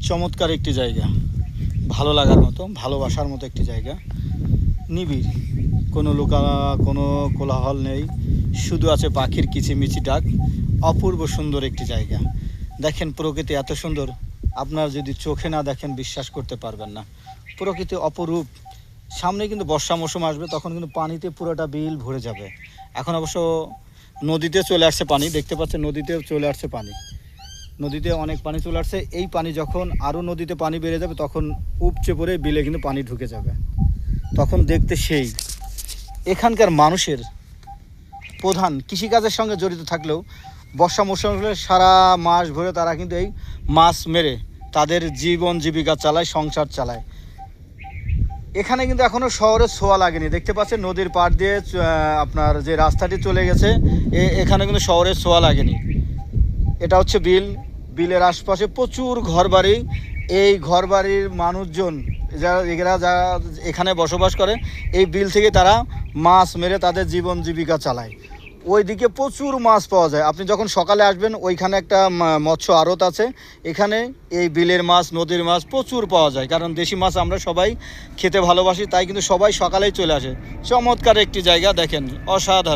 চমৎকার একটি জায়গা, ভালো লাগার মতো, ভালোবাসার মতো একটি জায়গা। নিবিড়, কোনো কোলাহল নেই, শুধু আছে পাখির কিচিমিচি ডাক। অপূর্ব সুন্দর একটি জায়গা। দেখেন প্রকৃতি এত সুন্দর, আপনার যদি চোখে না দেখেন বিশ্বাস করতে পারবেন না। প্রকৃতি অপরূপ। সামনে কিন্তু বর্ষা মৌসুম আসবে, তখন কিন্তু পানিতে পুরোটা বিল ভরে যাবে। এখন অবশ্য নদীতে চলে আসছে পানি, দেখতে পাচ্ছেন নদীতেও চলে আসছে পানি, নদীতে অনেক পানি চলে আসছে। এই পানি যখন আরও নদীতে পানি বেড়ে যাবে তখন উপচে পড়ে বিলে কিন্তু পানি ঢুকে যাবে, তখন দেখতে সেই। এখানকার মানুষের প্রধান কৃষিকাজের সঙ্গে জড়িত থাকলেও বর্ষা মৌসুম হলে সারা মাস ভরে তারা কিন্তু এই মাছ মেরে তাদের জীবন জীবিকা চালায়, সংসার চালায়। এখানে কিন্তু এখনও শহরের ছোঁয়া লাগেনি, দেখতে পাচ্ছেন নদীর পাড় দিয়ে আপনার যে রাস্তাটি চলে গেছে, এখানে কিন্তু শহরের ছোঁয়া লাগেনি। এটা হচ্ছে বিল, বিলের আশপাশে প্রচুর ঘরবাড়ি। এই ঘরবাড়ির মানুষজন যারা এখানে বসবাস করে, এই বিল থেকে তারা মাছ মেরে তাদের জীবন জীবিকা চালায়। ওইদিকে প্রচুর মাছ পাওয়া যায়। আপনি যখন সকালে আসবেন, ওইখানে একটা মৎস্য আড়ত আছে, এখানে এই বিলের মাছ, নদীর মাছ প্রচুর পাওয়া যায়। কারণ দেশি মাছ আমরা সবাই খেতে ভালোবাসি, তাই কিন্তু সবাই সকালেই চলে আসে। চমৎকার একটি জায়গা, দেখেন অসাধারণ।